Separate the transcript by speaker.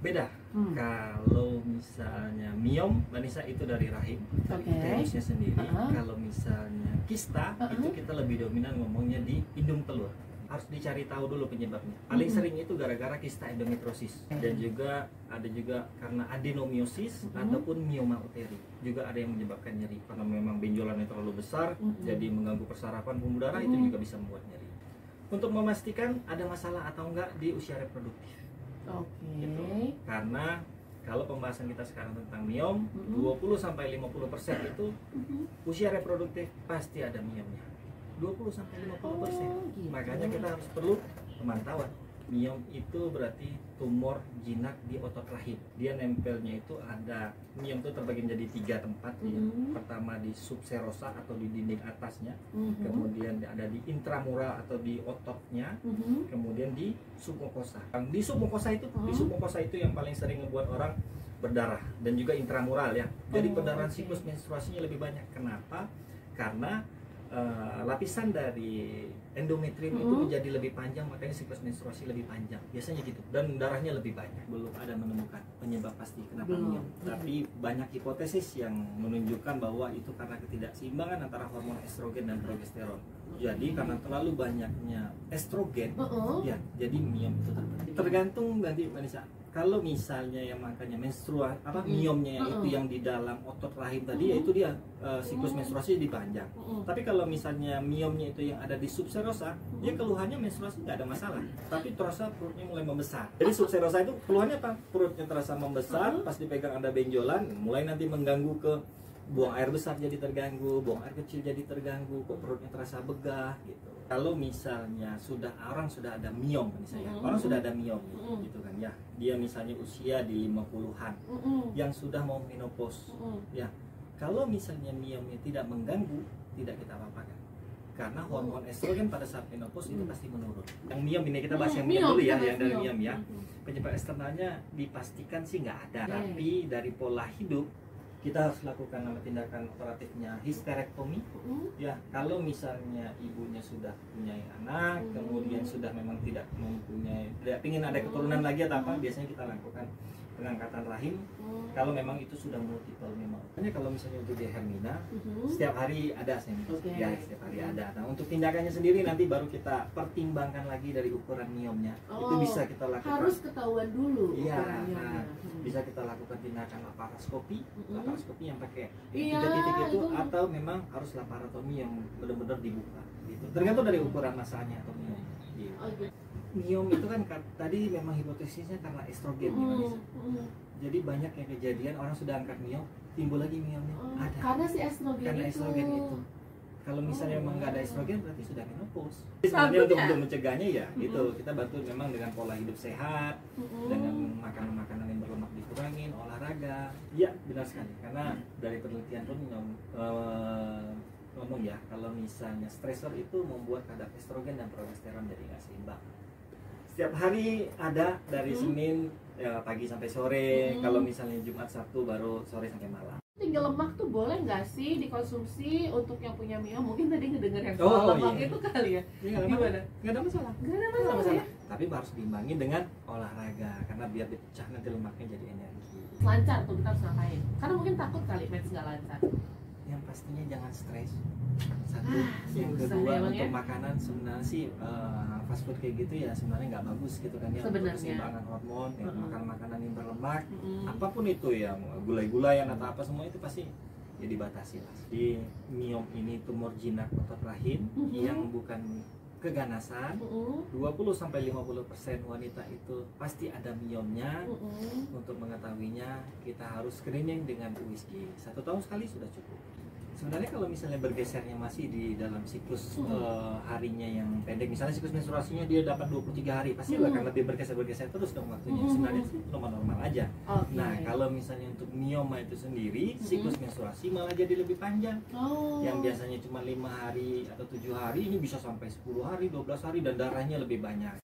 Speaker 1: Beda. Kalau misalnya miom, Vanessa, itu dari rahim, uterusnya sendiri. Kalau misalnya kista, itu kita lebih dominan ngomongnya di indung telur. Harus dicari tahu dulu penyebabnya. Paling sering itu gara-gara kista endometriosis, dan juga ada juga karena adenomiosis ataupun mioma uteri. Juga ada yang menyebabkan nyeri karena memang benjolannya terlalu besar, jadi mengganggu persarapan pembuluh darah, itu juga bisa membuat nyeri. Untuk memastikan ada masalah atau enggak di usia reproduktif. Gitu. Karena kalau pembahasan kita sekarang tentang miom, 20-50% itu usia reproduktif pasti ada miomnya. 20-50%.
Speaker 2: Gitu.
Speaker 1: Makanya kita harus perlu pemantauan. Miom itu berarti tumor jinak di otot rahim. Dia nempelnya itu ada, miom itu terbagi menjadi 3 tempat. Pertama di subserosa atau di dinding atasnya, kemudian ada di intramural atau di ototnya, kemudian di submukosa. Di submukosa itu yang paling sering membuat orang berdarah, dan juga intramural ya. Jadi perdarahan siklus menstruasinya lebih banyak. Kenapa? Karena lapisan dari endometrium itu menjadi lebih panjang, makanya siklus menstruasi lebih panjang biasanya gitu, dan darahnya lebih banyak. Belum ada menemukan penyebab pasti kenapa miom, tapi banyak hipotesis yang menunjukkan bahwa itu karena ketidakseimbangan antara hormon estrogen dan progesteron. Jadi karena terlalu banyaknya estrogen, ya, jadi miom itu terjadi. Tergantung nanti Vanessa. Kalau misalnya yang makanya miomnya itu yang di dalam otot rahim tadi, yaitu dia siklus menstruasi dipanjang. Tapi kalau misalnya miomnya itu yang ada di subserosa, dia keluhannya menstruasi nggak ada masalah, tapi terasa perutnya mulai membesar. Jadi subserosa itu keluhannya apa? Perutnya terasa membesar, pas dipegang ada benjolan, mulai nanti mengganggu ke buang air besar jadi terganggu, buang air kecil jadi terganggu, kok perutnya terasa begah gitu. Kalau misalnya orang sudah ada miom, misalnya orang sudah ada miom gitu kan ya, dia misalnya usia di 50-an yang sudah mau menopause ya, kalau misalnya miomnya tidak mengganggu, tidak kita apa-apakan, karena hormon estrogen pada saat menopause itu pasti menurun. Yang miom ini kita bahas yang miom dulu ya, yang dari miom ya. Penyebab eksternalnya dipastikan sih nggak ada, tapi dari pola hidup kita harus lakukan tindakan operatifnya histerektomi. Ya, kalau misalnya ibunya sudah punya anak, kemudian sudah memang tidak ingin ada keturunan lagi atau apa, biasanya kita lakukan pengangkatan rahim. Kalau memang itu sudah multiple memang. Makanya kalau misalnya untuk di Hermina, setiap hari ada ya, setiap hari ada. Nah, untuk tindakannya sendiri nanti baru kita pertimbangkan lagi dari ukuran miomnya. Itu bisa kita lakukan.
Speaker 2: Harus ketahuan dulu.
Speaker 1: Iya, nah, bisa kita lakukan tindakan laparoskopi yang pakai 3 titik itu, atau memang harus laparotomi yang benar-benar dibuka. Gitu. Tergantung dari ukuran masanya atau miom. Gitu. Miom itu kan tadi memang hipotesisnya karena estrogen. Jadi banyak yang kejadian orang sudah angkat miom, timbul lagi miomnya. Ada.
Speaker 2: Karena si estrogen itu.
Speaker 1: Kalau misalnya memang nggak ada estrogen, berarti sudah menopause. Sebenarnya untuk mencegahnya ya, gitu. Kita bantu memang dengan pola hidup sehat, dengan makanan-makanan yang berlemak dikurangin, olahraga. Iya, benar sekali. Karena dari penelitian pun ngomong ya, kalau misalnya stressor itu membuat kadar estrogen dan progesteron jadi nggak seimbang. Setiap hari ada dari Senin ya, pagi sampai sore. Kalau misalnya Jumat Sabtu baru sore sampai malam.
Speaker 2: Tinggal lemak tuh boleh nggak sih dikonsumsi untuk yang punya miom? Mungkin tadi ngedenger yang soal lemak itu kali ya. Gimana?
Speaker 1: Nggak ada masalah.
Speaker 2: Nggak ada masalah. Ya?
Speaker 1: Tapi harus diimbangi dengan olahraga, karena biar dipecah nanti lemaknya jadi energi.
Speaker 2: Lancar tuh kita harus ngapain? Karena mungkin takut kali mens nggak lancar.
Speaker 1: Yang pastinya jangan stres. Satu, yang kedua untuk makanan sebenarnya sih fast food kayak gitu ya sebenarnya nggak bagus gitu kan ya, untuk keseimbangan hormon, makan makanan yang berlemak, apapun itu ya, gulai-gulayan atau apa semua itu pasti ya dibatasi lah. Di miom ini tumor jinak otot rahim yang bukan keganasan, 20-50% wanita itu pasti ada miomnya. Untuk mengetahuinya kita harus screening dengan USG 1 tahun sekali sudah cukup. Sebenarnya kalau misalnya bergesernya masih di dalam siklus harinya yang pendek, misalnya siklus menstruasinya dia dapat 23 hari, pasti akan lebih bergeser terus dong waktunya. Sebenarnya itu normal-normal aja. Nah, kalau misalnya untuk mioma itu sendiri, siklus menstruasi malah jadi lebih panjang. Yang biasanya cuma 5 hari atau 7 hari, ini bisa sampai 10 hari, 12 hari, dan darahnya lebih banyak.